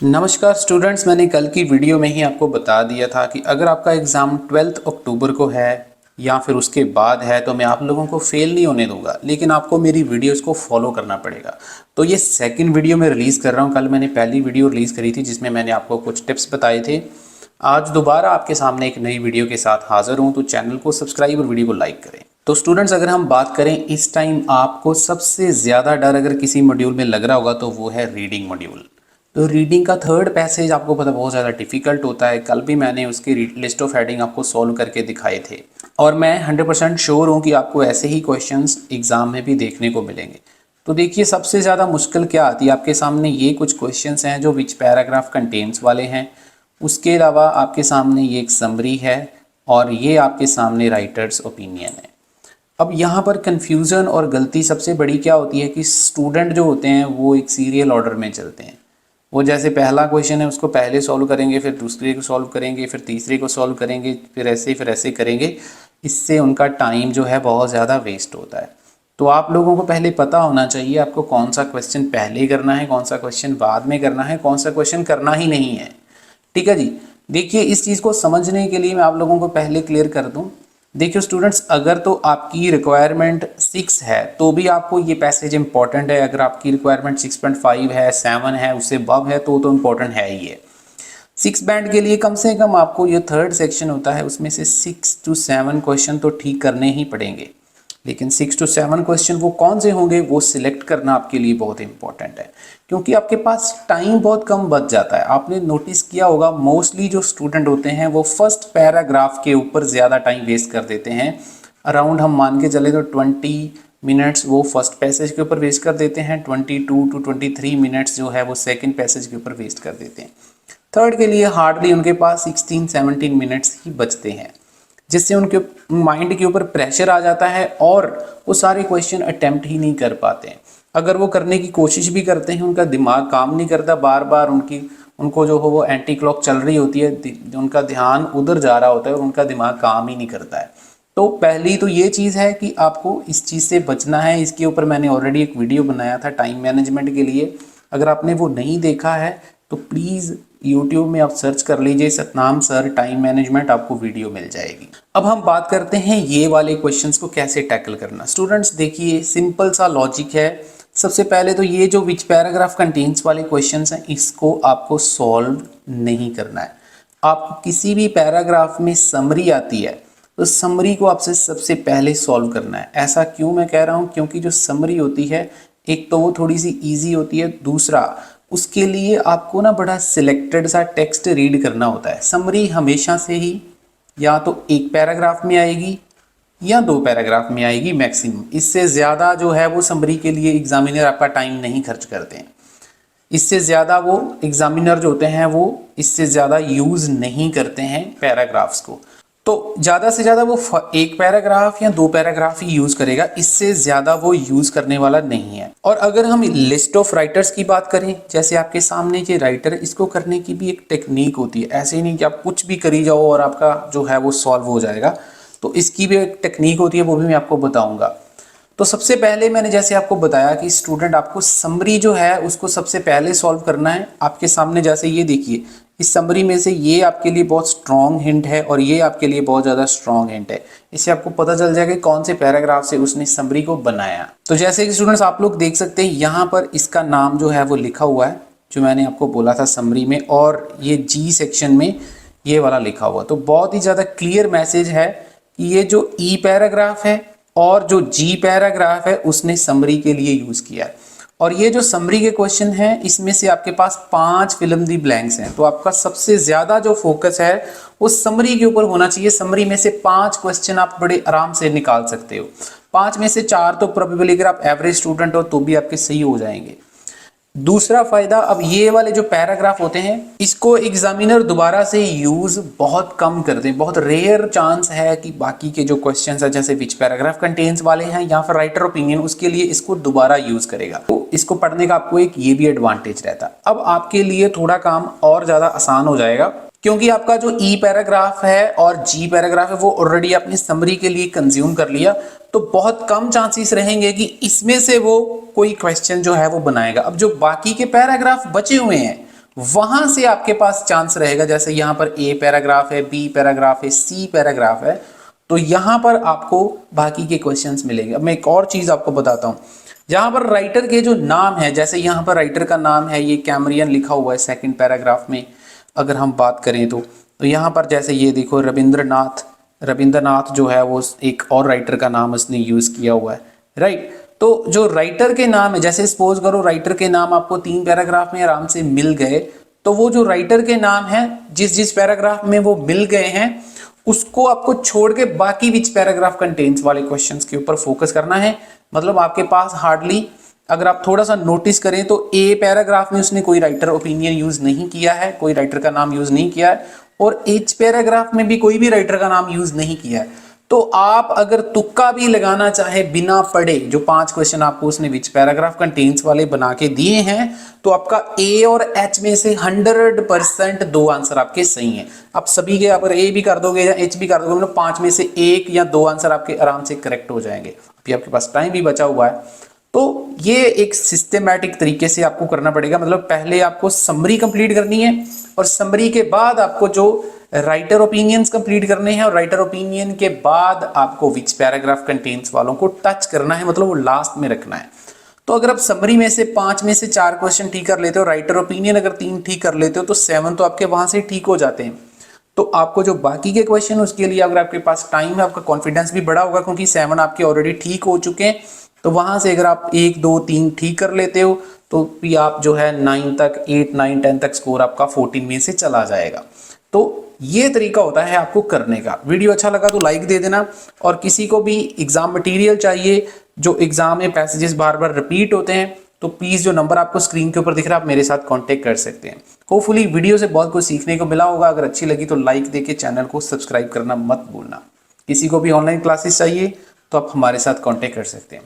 नमस्कार स्टूडेंट्स, मैंने कल की वीडियो में ही आपको बता दिया था कि अगर आपका एग्ज़ाम 12 अक्टूबर को है या फिर उसके बाद है तो मैं आप लोगों को फेल नहीं होने दूंगा, लेकिन आपको मेरी वीडियोस को फॉलो करना पड़ेगा। तो ये सेकंड वीडियो मैं रिलीज़ कर रहा हूँ। कल मैंने पहली वीडियो रिलीज़ करी थी जिसमें मैंने आपको कुछ टिप्स बताए थे। आज दोबारा आपके सामने एक नई वीडियो के साथ हाजिर हूँ, तो चैनल को सब्सक्राइब और वीडियो को लाइक करें। तो स्टूडेंट्स, अगर हम बात करें इस टाइम आपको सबसे ज़्यादा डर अगर किसी मॉड्यूल में लग रहा होगा तो वो है रीडिंग मॉड्यूल। तो रीडिंग का थर्ड पैसेज आपको पता बहुत ज़्यादा डिफ़िकल्ट होता है। कल भी मैंने उसकी लिस्ट ऑफ हेडिंग आपको सॉल्व करके दिखाए थे और मैं 100% श्योर हूँ कि आपको ऐसे ही क्वेश्चंस एग्ज़ाम में भी देखने को मिलेंगे। तो देखिए, सबसे ज़्यादा मुश्किल क्या आती है आपके सामने। ये कुछ क्वेश्चंस हैं जो विच पैराग्राफ कंटेन्स वाले हैं। उसके अलावा आपके सामने ये एक समरी है और ये आपके सामने राइटर्स ओपिनियन है। अब यहाँ पर कन्फ्यूज़न और गलती सबसे बड़ी क्या होती है कि स्टूडेंट जो होते हैं वो एक सीरियल ऑर्डर में चलते हैं। वो जैसे पहला क्वेश्चन है उसको पहले सॉल्व करेंगे, फिर दूसरे को सॉल्व करेंगे, फिर तीसरे को सॉल्व करेंगे, फिर ऐसे करेंगे। इससे उनका टाइम जो है बहुत ज़्यादा वेस्ट होता है। तो आप लोगों को पहले पता होना चाहिए आपको कौन सा क्वेश्चन पहले करना है, कौन सा क्वेश्चन बाद में करना है, कौन सा क्वेश्चन करना ही नहीं है। ठीक है जी। देखिए, इस चीज़ को समझने के लिए मैं आप लोगों को पहले क्लियर कर दूं। देखिए स्टूडेंट्स, अगर तो आपकी रिक्वायरमेंट 6 है तो भी आपको ये पैसेज इंपॉर्टेंट है। अगर आपकी रिक्वायरमेंट 6.5 है, 7 है, उससे अबव है तो इंपॉर्टेंट है ही है। 6 बैंड के लिए कम से कम आपको ये थर्ड सेक्शन होता है उसमें से 6 to 7 क्वेश्चन तो ठीक करने ही पड़ेंगे। लेकिन 6 to 7 क्वेश्चन वो कौन से होंगे वो सिलेक्ट करना आपके लिए बहुत इंपॉर्टेंट है, क्योंकि आपके पास टाइम बहुत कम बच जाता है। आपने नोटिस किया होगा मोस्टली जो स्टूडेंट होते हैं वो फर्स्ट पैराग्राफ के ऊपर ज़्यादा टाइम वेस्ट कर देते हैं। अराउंड हम मान के चले तो 20 मिनट्स वो फर्स्ट पैसेज के ऊपर वेस्ट कर देते हैं, 22 to 23 मिनट्स जो है वो सेकेंड पैसेज के ऊपर वेस्ट कर देते हैं। थर्ड के लिए हार्डली उनके पास 16-17 मिनट्स ही बचते हैं, जिससे उनके माइंड के ऊपर प्रेशर आ जाता है और वो सारे क्वेश्चन अटेम्प्ट ही नहीं कर पाते हैं। अगर वो करने की कोशिश भी करते हैं उनका दिमाग काम नहीं करता, बार बार उनको जो हो वो एंटी क्लॉक चल रही होती है, उनका ध्यान उधर जा रहा होता है और उनका दिमाग काम ही नहीं करता है। तो पहली तो ये चीज़ है कि आपको इस चीज़ से बचना है। इसके ऊपर मैंने ऑलरेडी एक वीडियो बनाया था टाइम मैनेजमेंट के लिए। अगर आपने वो नहीं देखा है तो प्लीज़ यूट्यूब में आप सर्च कर लीजिए सतनाम सर टाइम मैनेजमेंट, आपको वीडियो मिल जाएगी। अब हम बात करते हैं ये वाले क्वेश्चंस को कैसे टैकल करना। स्टूडेंट्स देखिए, सिंपल सा लॉजिक है। सबसे पहले तो ये जो विच पैराग्राफ कंटेन्स वाले क्वेश्चंस हैं इसको आपको सॉल्व नहीं करना है। आप किसी भी पैराग्राफ में समरी आती है तो समरी को आपसे सबसे पहले सॉल्व करना है। ऐसा क्यों मैं कह रहा हूँ, क्योंकि जो समरी होती है एक तो वो थोड़ी सी ईजी होती है, दूसरा उसके लिए आपको ना बड़ा सिलेक्टेड सा टेक्स्ट रीड करना होता है। समरी हमेशा से ही या तो एक पैराग्राफ में आएगी या 2 पैराग्राफ में आएगी मैक्सिमम। इससे ज़्यादा जो है वो समरी के लिए एग्जामिनर आपका टाइम नहीं खर्च करते हैं। इससे ज़्यादा वो एग्जामिनर जो होते हैं वो इससे ज़्यादा यूज़ नहीं करते हैं पैराग्राफ्स को। तो ज़्यादा से ज़्यादा वो एक पैराग्राफ या 2 पैराग्राफ ही यूज़ करेगा, इससे ज़्यादा वो यूज़ करने वाला नहीं है। और अगर हम लिस्ट ऑफ राइटर्स की बात करें, जैसे आपके सामने ये राइटर, इसको करने की भी एक टेक्निक होती है। ऐसे ही नहीं कि आप कुछ भी करी जाओ और आपका जो है वो सॉल्व हो जाएगा। तो इसकी भी एक टेक्निक होती है, वो भी मैं आपको बताऊँगा। तो सबसे पहले मैंने जैसे आपको बताया कि स्टूडेंट आपको समरी जो है उसको सबसे पहले सॉल्व करना है। आपके सामने जैसे ये देखिए, इस समरी में से ये आपके लिए बहुत स्ट्रॉन्ग हिंट है और ये आपके लिए बहुत ज़्यादा स्ट्रॉन्ग हिंट है। इससे आपको पता चल जाएगा कि कौन से पैराग्राफ से उसने समरी को बनाया। तो जैसे कि स्टूडेंट्स आप लोग देख सकते हैं यहाँ पर इसका नाम जो है वो लिखा हुआ है, जो मैंने आपको बोला था समरी में, और ये जी सेक्शन में ये वाला लिखा हुआ। तो बहुत ही ज़्यादा क्लियर मैसेज है कि ये जो ई पैराग्राफ है और जो जी पैराग्राफ है उसने समरी के लिए यूज़ किया है। और ये जो समरी के क्वेश्चन हैं इसमें से आपके पास 5 फिल्म दी ब्लैंक्स हैं, तो आपका सबसे ज़्यादा जो फोकस है वो समरी के ऊपर होना चाहिए। समरी में से 5 क्वेश्चन आप बड़े आराम से निकाल सकते हो। 5 में से 4 तो प्रोबेबली अगर आप एवरेज स्टूडेंट हो तो भी आपके सही हो जाएंगे। दूसरा फायदा, अब ये वाले जो पैराग्राफ होते हैं इसको एग्जामिनर दोबारा से यूज बहुत कम करते हैं। बहुत रेयर चांस है कि बाकी के जो क्वेश्चंस है जैसे विच पैराग्राफ कंटेन्स वाले हैं या फिर राइटर ओपिनियन, उसके लिए इसको दोबारा यूज करेगा। तो इसको पढ़ने का आपको एक ये भी एडवांटेज रहता है। अब आपके लिए थोड़ा काम और ज्यादा आसान हो जाएगा, क्योंकि आपका जो ई पैराग्राफ है और जी पैराग्राफ है वो ऑलरेडी आपने समरी के लिए कंज्यूम कर लिया। तो बहुत कम चांसेस रहेंगे कि इसमें से वो कोई क्वेश्चन जो है वो बनाएगा। अब जो बाकी के पैराग्राफ बचे हुए हैं वहां से आपके पास चांस रहेगा। जैसे यहाँ पर ए पैराग्राफ है, बी पैराग्राफ है, सी पैराग्राफ है, तो यहाँ पर आपको बाकी के क्वेश्चंस मिलेंगे। अब मैं एक और चीज आपको बताता हूँ, जहां पर राइटर के जो नाम है, जैसे यहाँ पर राइटर का नाम है ये कैमरियन लिखा हुआ है सेकंड पैराग्राफ में, अगर हम बात करें तो यहाँ पर जैसे ये देखो रविंद्रनाथ जो है वो एक और राइटर का नाम उसने यूज किया हुआ है, राइट। तो जो राइटर के नाम है, जैसे सपोज करो राइटर के नाम आपको 3 पैराग्राफ में आराम से मिल गए, तो वो जो राइटर के नाम है जिस जिस पैराग्राफ में वो मिल गए हैं उसको आपको छोड़ के बाकी विच पैराग्राफ कंटेन्स वाले क्वेश्चंस के ऊपर फोकस करना है। मतलब आपके पास हार्डली, अगर आप थोड़ा सा नोटिस करें तो ए पैराग्राफ में उसने कोई राइटर ओपिनियन यूज नहीं किया है, कोई राइटर का नाम यूज नहीं किया है, और एच पैराग्राफ में भी कोई भी राइटर का नाम यूज नहीं किया है। तो आप अगर तुक्का भी लगाना चाहे बिना पढ़े, जो 5 क्वेश्चन आपको उसने विच पैराग्राफ कंटेन्स वाले बना के दिए हैं, तो आपका ए और एच में से 100% 2 आंसर आपके सही हैं। आप सभी के अगर ए भी कर दोगे या एच भी कर दोगे, मतलब 5 में से 1 या 2 आंसर आपके आराम से करेक्ट हो जाएंगे। अभी आपके पास टाइम भी बचा हुआ है, तो ये एक सिस्टमैटिक तरीके से आपको करना पड़ेगा। मतलब पहले आपको समरी कंप्लीट करनी है, और समरी के बाद आपको जो राइटर ओपिनियंस कंप्लीट करने हैं, और राइटर ओपिनियन के बाद आपको विच पैराग्राफ कंटेन्स वालों को टच करना है, मतलब वो लास्ट में रखना है। तो अगर आप समरी में से 5 में से 4 क्वेश्चन ठीक कर लेते हो, राइटर ओपिनियन अगर 3 ठीक कर लेते हो, तो 7 तो आपके वहां से ठीक हो जाते हैं। तो आपको जो बाकी के क्वेश्चन उसके लिए अगर आपके पास टाइम है, आपका कॉन्फिडेंस भी बड़ा होगा, क्योंकि 7 आपके ऑलरेडी ठीक हो चुके हैं। तो वहां से अगर आप 1 2 3 ठीक कर लेते हो, तो भी आप जो है 9 तक 8 9 10 तक स्कोर आपका 14 में से चला जाएगा। तो ये तरीका होता है आपको करने का। वीडियो अच्छा लगा तो लाइक दे देना, और किसी को भी एग्जाम मटेरियल चाहिए, जो एग्जाम में पैसेजेस बार बार रिपीट होते हैं, तो प्लीज जो नंबर आपको स्क्रीन के ऊपर दिख रहा है आप मेरे साथ कांटेक्ट कर सकते हैं। होपफुली वीडियो से बहुत कुछ सीखने को मिला होगा। अगर अच्छी लगी तो लाइक देके चैनल को सब्सक्राइब करना मत भूलना। किसी को भी ऑनलाइन क्लासेस चाहिए तो आप हमारे साथ कांटेक्ट कर सकते हैं।